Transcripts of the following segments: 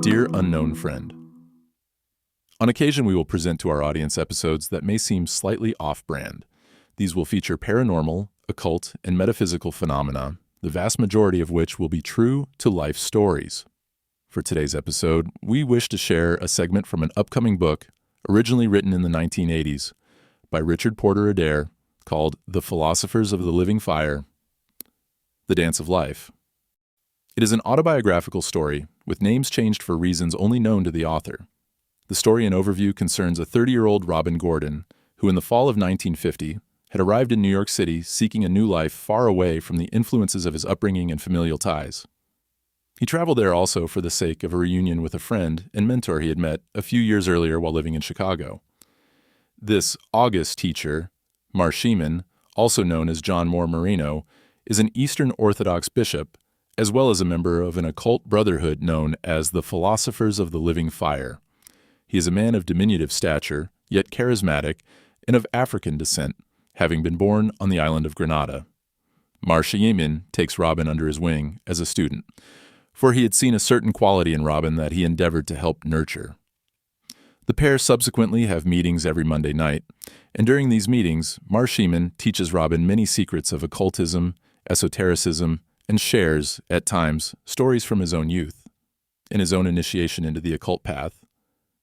Dear Unknown Friend, on occasion we will present to our audience episodes that may seem slightly off-brand. These will feature paranormal, occult, and metaphysical phenomena, the vast majority of which will be true to life stories. For today's episode, we wish to share a segment from an upcoming book originally written in the 1980s by Richard Porter Adair called The Philosophers of the Living Fire, The Dance of Life. It is an autobiographical story with names changed for reasons only known to the author. The story in overview concerns a 30-year-old Robin Gordon, who in the fall of 1950 had arrived in New York City seeking a new life far away from the influences of his upbringing and familial ties. He traveled there also for the sake of a reunion with a friend and mentor he had met a few years earlier while living in Chicago. This August teacher, Shimun, also known as John Moore Marino, is an Eastern Orthodox Bishop, as well as a member of an occult brotherhood known as the Philosophers of the Living Fire. He is a man of diminutive stature, yet charismatic, and of African descent, having been born on the island of Grenada. Shimun takes Robin under his wing as a student, for he had seen a certain quality in Robin that he endeavored to help nurture. The pair subsequently have meetings every Monday night, and during these meetings, Shimun teaches Robin many secrets of occultism, esotericism, and shares, at times, stories from his own youth and his own initiation into the occult path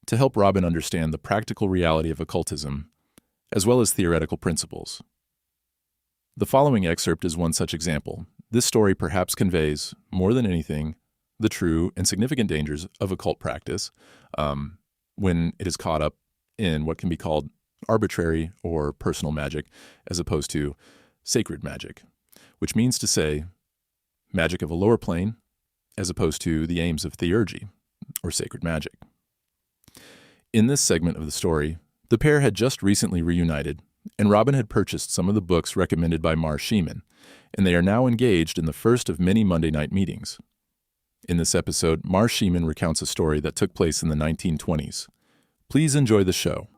to help Robin understand the practical reality of occultism, as well as theoretical principles. The following excerpt is one such example. This story perhaps conveys, more than anything, the true and significant dangers of occult practice when it is caught up in what can be called arbitrary or personal magic, as opposed to sacred magic, which means to say magic of a lower plane, as opposed to the aims of Theurgy, or sacred magic. In this segment of the story, the pair had just recently reunited, and Robin had purchased some of the books recommended by Shimun, and they are now engaged in the first of many Monday night meetings. In this episode, Shimun recounts a story that took place in the 1920s. Please enjoy the show.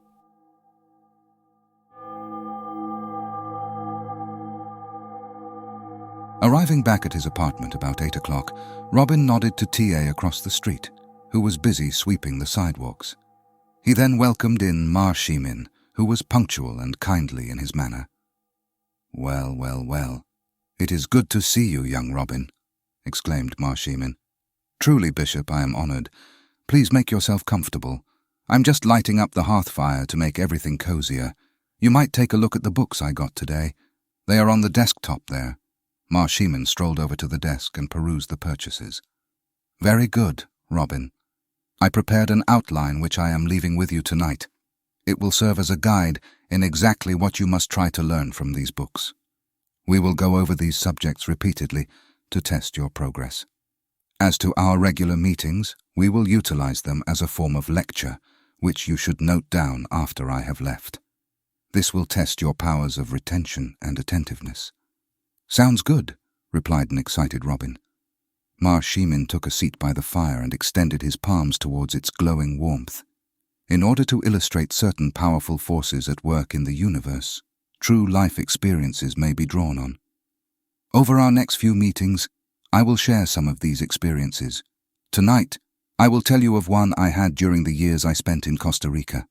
Arriving back at his apartment about 8 o'clock, Robin nodded to TA across the street, who was busy sweeping the sidewalks. He then welcomed in Shimun, who was punctual and kindly in his manner. "Well, well, well. It is good to see you, young Robin," exclaimed Shimun. "Truly, Bishop, I am honored. Please make yourself comfortable. I'm just lighting up the hearth fire to make everything cozier. You might take a look at the books I got today. They are on the desktop there." Shimun strolled over to the desk and perused the purchases. "Very good, Robin. I prepared an outline which I am leaving with you tonight. It will serve as a guide in exactly what you must try to learn from these books. We will go over these subjects repeatedly to test your progress. As to our regular meetings, we will utilize them as a form of lecture, which you should note down after I have left. This will test your powers of retention and attentiveness." "Sounds good," replied an excited Robin. Shimun took a seat by the fire and extended his palms towards its glowing warmth. In order to illustrate certain powerful forces at work in the universe, true life experiences may be drawn on. Over our next few meetings, I will share some of these experiences. Tonight, I will tell you of one I had during the years I spent in Costa Rica.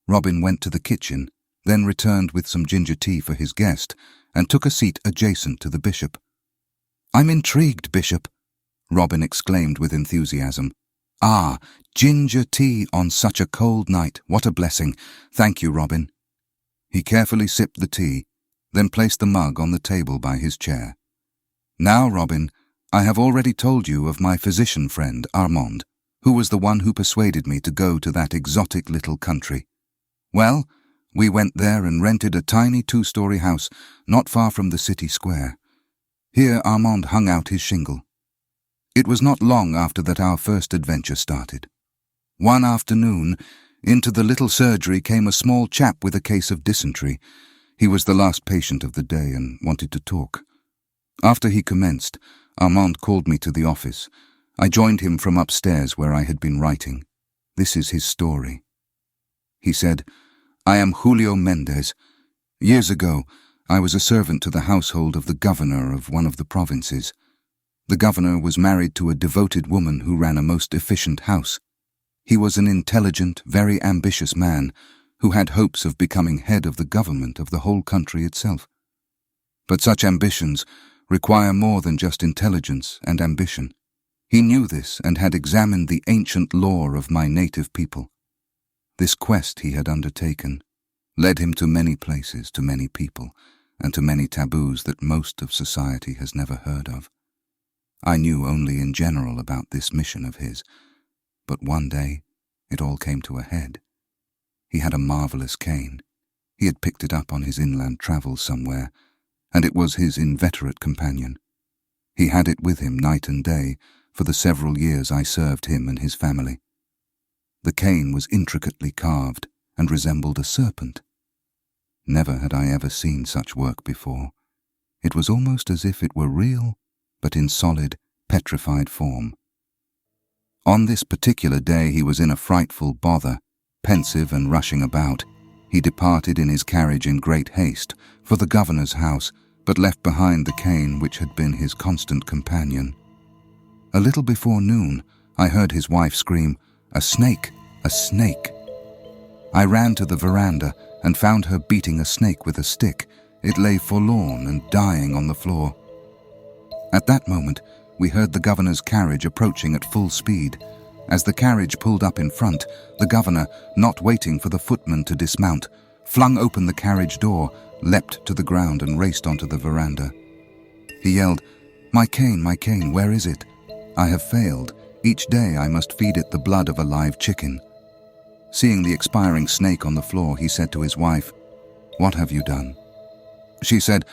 Robin went to the kitchen, then returned with some ginger tea for his guest, and took a seat adjacent to the bishop. "I'm intrigued, Bishop," Robin exclaimed with enthusiasm. "Ah, ginger tea on such a cold night. What a blessing. Thank you, Robin." He carefully sipped the tea, then placed the mug on the table by his chair. "Now, Robin, I have already told you of my physician friend, Armand, who was the one who persuaded me to go to that exotic little country. Well, we went there and rented a tiny 2-story house not far from the city square. Here Armand hung out his shingle. It was not long after that our first adventure started. One afternoon, into the little surgery came a small chap with a case of dysentery. He was the last patient of the day and wanted to talk. After he commenced, Armand called me to the office. I joined him from upstairs where I had been writing. This is his story. He said, "I am Julio Mendez. Years ago, I was a servant to the household of the governor of one of the provinces. The governor was married to a devoted woman who ran a most efficient house. He was an intelligent, very ambitious man who had hopes of becoming head of the government of the whole country itself. But such ambitions require more than just intelligence and ambition. He knew this and had examined the ancient lore of my native people. This quest he had undertaken led him to many places, to many people, and to many taboos that most of society has never heard of. I knew only in general about this mission of his, but one day it all came to a head. He had a marvelous cane. He had picked it up on his inland travels somewhere, and it was his inveterate companion. He had it with him night and day for the several years I served him and his family. The cane was intricately carved and resembled a serpent. Never had I ever seen such work before. It was almost as if it were real, but in solid, petrified form. On this particular day he was in a frightful bother, pensive and rushing about. He departed in his carriage in great haste for the governor's house, but left behind the cane which had been his constant companion. A little before noon, I heard his wife scream, "A snake! A snake!" I ran to the veranda and found her beating a snake with a stick. It lay forlorn and dying on the floor. At that moment, we heard the governor's carriage approaching at full speed. As the carriage pulled up in front, the governor, not waiting for the footman to dismount, flung open the carriage door, leapt to the ground and raced onto the veranda. He yelled, my cane, where is it? I have failed. Each day I must feed it the blood of a live chicken." Seeing the expiring snake on the floor, he said to his wife, "What have you done?" She said,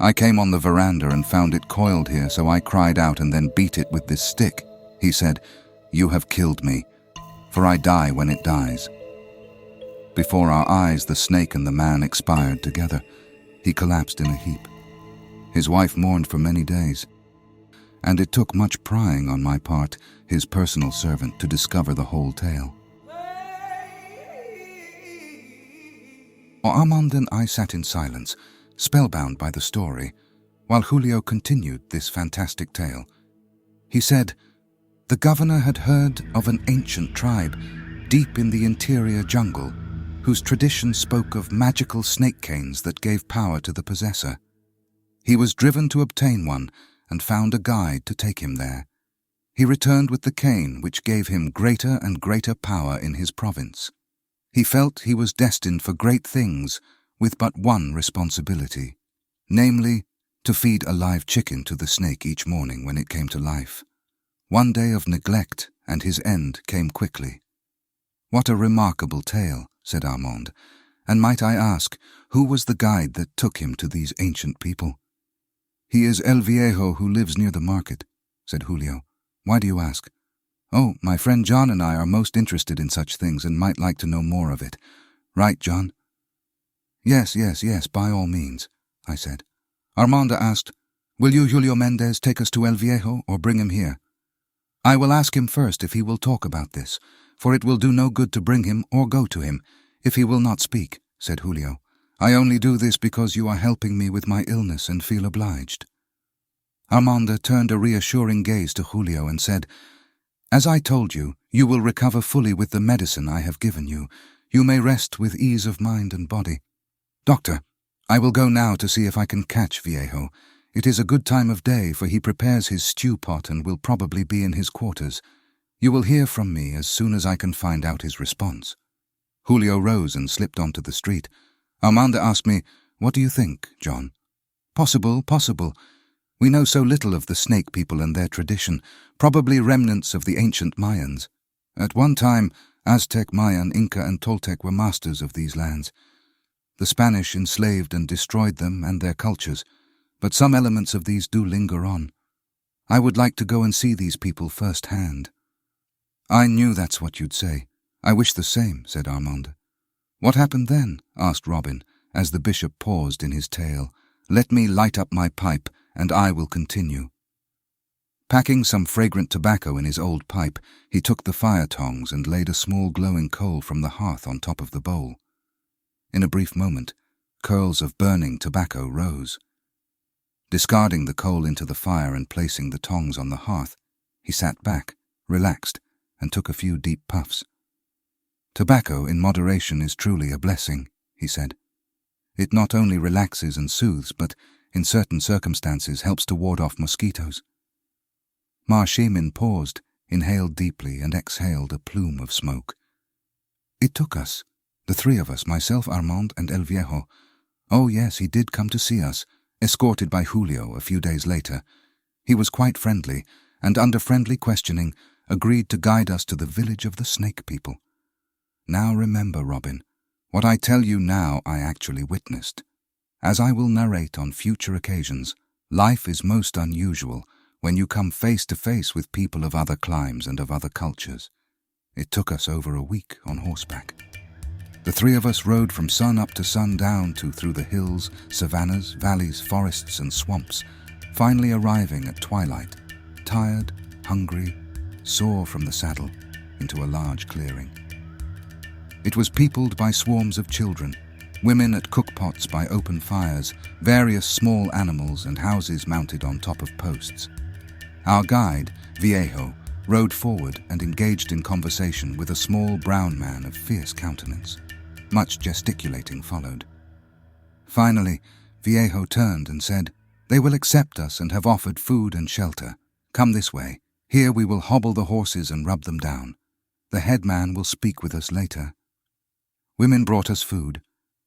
"I came on the veranda and found it coiled here, so I cried out and then beat it with this stick." He said, "You have killed me, for I die when it dies." Before our eyes, the snake and the man expired together. He collapsed in a heap. His wife mourned for many days, and it took much prying on my part, his personal servant, to discover the whole tale. Armand and I sat in silence, spellbound by the story, while Julio continued this fantastic tale. He said, the governor had heard of an ancient tribe deep in the interior jungle, whose tradition spoke of magical snake canes that gave power to the possessor. He was driven to obtain one and found a guide to take him there. He returned with the cane, which gave him greater and greater power in his province. He felt he was destined for great things with but one responsibility, namely, to feed a live chicken to the snake each morning when it came to life. One day of neglect, and his end came quickly. "What a remarkable tale," said Armand. "And might I ask, who was the guide that took him to these ancient people?" "He is El Viejo, who lives near the market," said Julio. "Why do you ask?" "Oh, my friend John and I are most interested in such things and might like to know more of it. Right, John?" Yes, by all means," I said. Armando asked, "Will you, Julio Mendez, take us to El Viejo or bring him here?" "I will ask him first if he will talk about this, for it will do no good to bring him or go to him if he will not speak," said Julio. "I only do this because you are helping me with my illness and feel obliged." Armando turned a reassuring gaze to Julio and said, "As I told you, you will recover fully with the medicine I have given you. You may rest with ease of mind and body. Doctor, I will go now to see if I can catch Viejo. It is a good time of day, for he prepares his stew pot and will probably be in his quarters. You will hear from me as soon as I can find out his response." Julio rose and slipped onto the street. Armando asked me, "What do you think, John?" Possible. We know so little of the snake people and their tradition, probably remnants of the ancient Mayans. At one time, Aztec, Mayan, Inca, and Toltec were masters of these lands. The Spanish enslaved and destroyed them and their cultures, but some elements of these do linger on. I would like to go and see these people firsthand." "I knew that's what you'd say. I wish the same," said Armand. "What happened then?" asked Robin, as the bishop paused in his tale. "Let me light up my pipe, and I will continue." Packing some fragrant tobacco in his old pipe, he took the fire tongs and laid a small glowing coal from the hearth on top of the bowl. In a brief moment, curls of burning tobacco rose. Discarding the coal into the fire and placing the tongs on the hearth, he sat back, relaxed, and took a few deep puffs. "Tobacco in moderation is truly a blessing," he said. "It not only relaxes and soothes, but, in certain circumstances, helps to ward off mosquitoes." Shimun paused, inhaled deeply, and exhaled a plume of smoke. "It took us, the three of us, myself, Armand, and El Viejo. Oh yes, he did come to see us, escorted by Julio a few days later. He was quite friendly, and under friendly questioning, agreed to guide us to the village of the Snake People. Now remember, Robin, what I tell you now I actually witnessed. As I will narrate on future occasions, life is most unusual when you come face to face with people of other climes and of other cultures. It took us over a week on horseback. The three of us rode from sun up to sundown through the hills, savannas, valleys, forests, and swamps, finally arriving at twilight, tired, hungry, sore from the saddle, into a large clearing. It was peopled by swarms of children, women at cookpots by open fires, various small animals and houses mounted on top of posts. Our guide, Viejo, rode forward and engaged in conversation with a small brown man of fierce countenance. Much gesticulating followed. Finally, Viejo turned and said, "They will accept us and have offered food and shelter. Come this way. Here we will hobble the horses and rub them down. The headman will speak with us later." Women brought us food,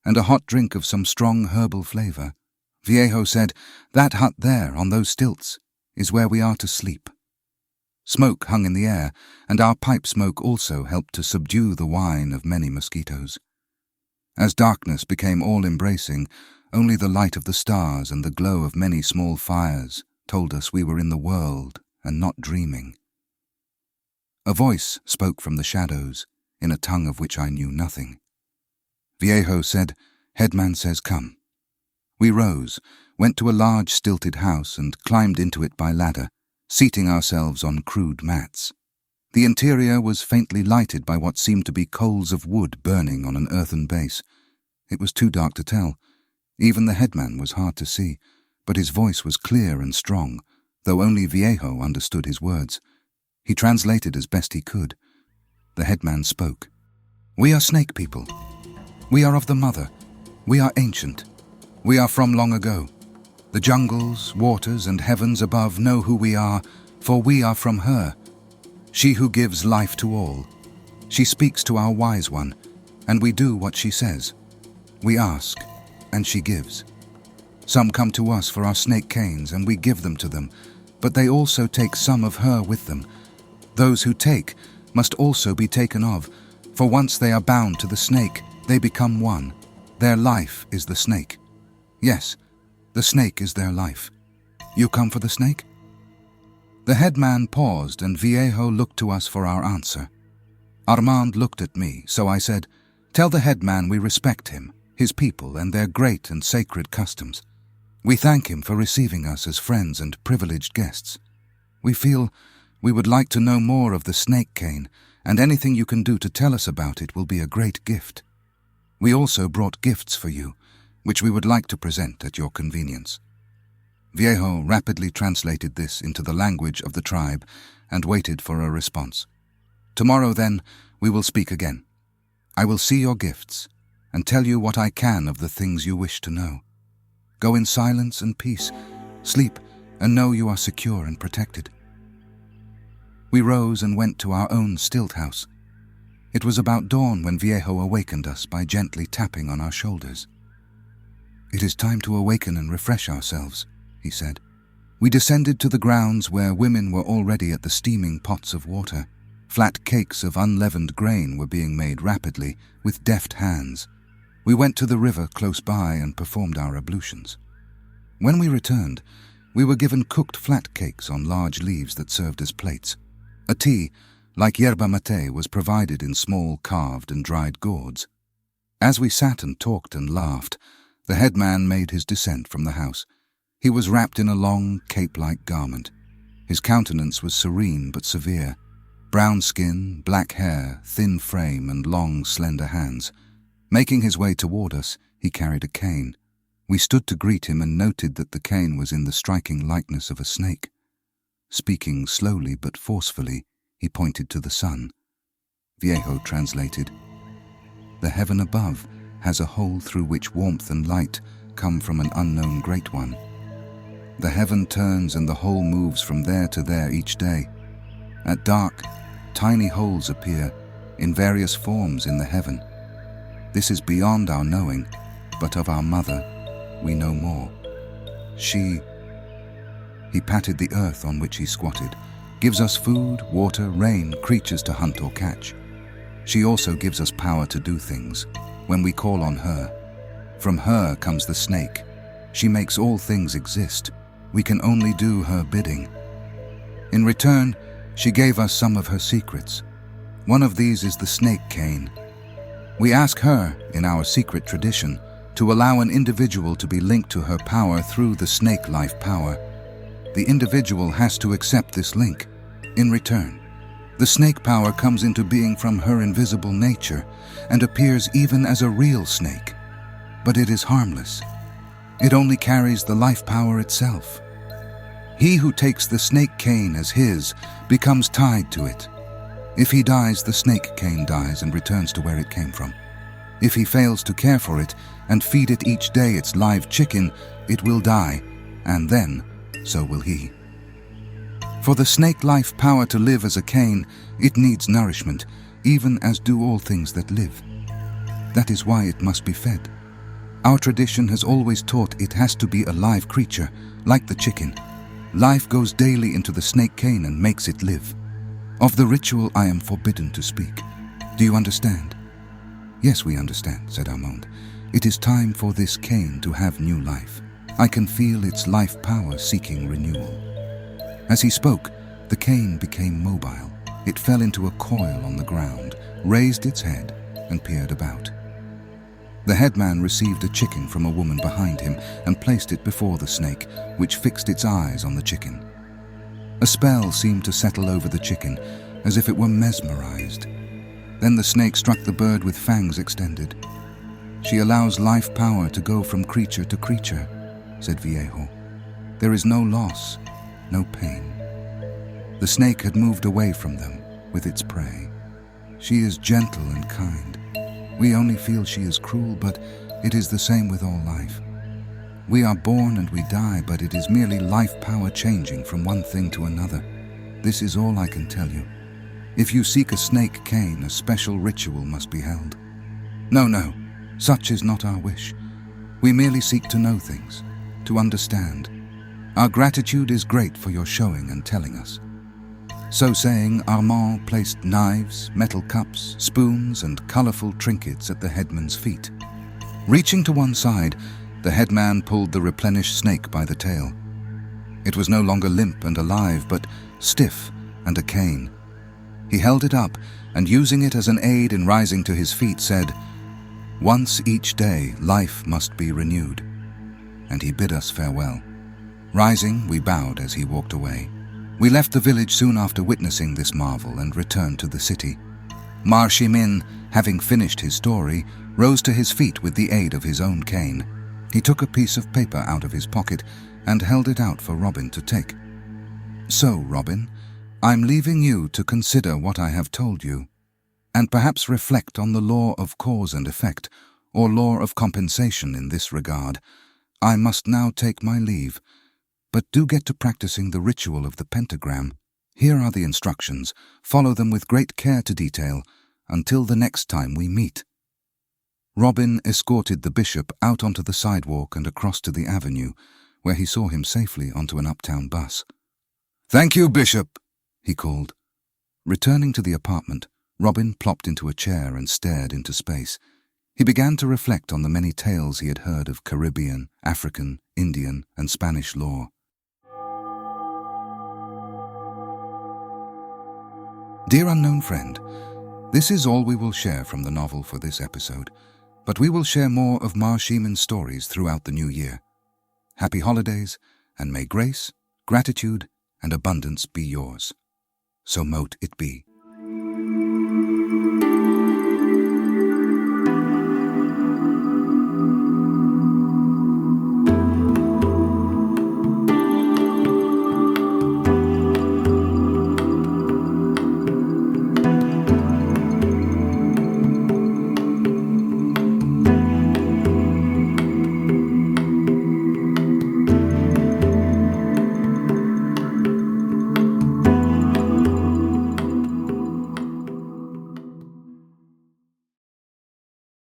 and a hot drink of some strong herbal flavor. Viejo said, "That hut there, on those stilts, is where we are to sleep." Smoke hung in the air, and our pipe smoke also helped to subdue the whine of many mosquitoes. As darkness became all-embracing, only the light of the stars and the glow of many small fires told us we were in the world and not dreaming. A voice spoke from the shadows, in a tongue of which I knew nothing. Viejo said, "Headman says come." We rose, went to a large stilted house and climbed into it by ladder, seating ourselves on crude mats. The interior was faintly lighted by what seemed to be coals of wood burning on an earthen base. It was too dark to tell. Even the headman was hard to see, but his voice was clear and strong, though only Viejo understood his words. He translated as best he could. The headman spoke. "We are Snake People. We are of the Mother. We are ancient. We are from long ago. The jungles, waters, and heavens above know who we are, for we are from her. She who gives life to all. She speaks to our wise one, and we do what she says. We ask, and she gives. Some come to us for our snake canes, and we give them to them, but they also take some of her with them. Those who take must also be taken of, for once they are bound to the snake, they become one. Their life is the snake. Yes, the snake is their life. You come for the snake?" The headman paused, and Viejo looked to us for our answer. Armand looked at me, so I said, "Tell the headman we respect him, his people, and their great and sacred customs. We thank him for receiving us as friends and privileged guests. We feel we would like to know more of the snake cane, and anything you can do to tell us about it will be a great gift. We also brought gifts for you, which we would like to present at your convenience." Viejo rapidly translated this into the language of the tribe and waited for a response. "Tomorrow, then, we will speak again. I will see your gifts and tell you what I can of the things you wish to know. Go in silence and peace, sleep, and know you are secure and protected." We rose and went to our own stilt house. It was about dawn when Viejo awakened us by gently tapping on our shoulders. "It is time to awaken and refresh ourselves," he said. We descended to the grounds where women were already at the steaming pots of water. Flat cakes of unleavened grain were being made rapidly, with deft hands. We went to the river close by and performed our ablutions. When we returned, we were given cooked flat cakes on large leaves that served as plates. A tea, like yerba mate, was provided in small carved and dried gourds. As we sat and talked and laughed, the headman made his descent from the house. He was wrapped in a long, cape-like garment. His countenance was serene but severe. Brown skin, black hair, thin frame, and long, slender hands. Making his way toward us, he carried a cane. We stood to greet him and noted that the cane was in the striking likeness of a snake. Speaking slowly but forcefully, he pointed to the sun. Viejo translated, "The heaven above has a hole through which warmth and light come from an unknown great one. The heaven turns and the hole moves from there to there each day. At dark, tiny holes appear in various forms in the heaven. This is beyond our knowing, but of our mother we know more. She," he patted the earth on which he squatted, "gives us food, water, rain, creatures to hunt or catch. She also gives us power to do things when we call on her. From her comes the snake. She makes all things exist. We can only do her bidding. In return, she gave us some of her secrets. One of these is the snake cane. We ask her, in our secret tradition, to allow an individual to be linked to her power through the snake life power. The individual has to accept this link. In return, the snake power comes into being from her invisible nature and appears even as a real snake. But it is harmless. It only carries the life power itself. He who takes the snake cane as his becomes tied to it. If he dies, the snake cane dies and returns to where it came from. If he fails to care for it and feed it each day its live chicken, it will die, and then so will he. For the snake life power to live as a cane, it needs nourishment, even as do all things that live. That is why it must be fed. Our tradition has always taught it has to be a live creature, like the chicken. Life goes daily into the snake cane and makes it live. Of the ritual I am forbidden to speak. Do you understand?" "Yes, we understand," said Armand. "It is time for this cane to have new life. I can feel its life power seeking renewal." As he spoke, the cane became mobile. It fell into a coil on the ground, raised its head, and peered about. The headman received a chicken from a woman behind him and placed it before the snake, which fixed its eyes on the chicken. A spell seemed to settle over the chicken, as if it were mesmerized. Then the snake struck the bird with fangs extended. "She allows life power to go from creature to creature," said Viejo. "There is no loss, no pain." The snake had moved away from them with its prey. "She is gentle and kind. We only feel she is cruel, but it is the same with all life. We are born and we die, but it is merely life power changing from one thing to another. This is all I can tell you. If you seek a snake cane, a special ritual must be held." No, such is not our wish. We merely seek to know things, to understand. Our gratitude is great for your showing and telling us." So saying, Armand placed knives, metal cups, spoons, and colorful trinkets at the headman's feet. Reaching to one side, the headman pulled the replenished snake by the tail. It was no longer limp and alive, but stiff and a cane. He held it up, and using it as an aid in rising to his feet, said, "Once each day life must be renewed." And he bid us farewell. Rising, we bowed as he walked away. We left the village soon after witnessing this marvel and returned to the city. Shimun, having finished his story, rose to his feet with the aid of his own cane. He took a piece of paper out of his pocket and held it out for Robin to take. "So, Robin, I'm leaving you to consider what I have told you, and perhaps reflect on the law of cause and effect, or law of compensation in this regard. I must now take my leave, but do get to practicing the ritual of the pentagram. Here are the instructions. Follow them with great care to detail, until the next time we meet." Robin escorted the bishop out onto the sidewalk and across to the avenue, where he saw him safely onto an uptown bus. "Thank you, Bishop," he called. Returning to the apartment, Robin plopped into a chair and stared into space. He began to reflect on the many tales he had heard of Caribbean, African, Indian, and Spanish lore. Dear unknown friend, this is all we will share from the novel for this episode, but we will share more of Shimun's stories throughout the new year. Happy holidays, and may grace, gratitude, and abundance be yours. So mote it be.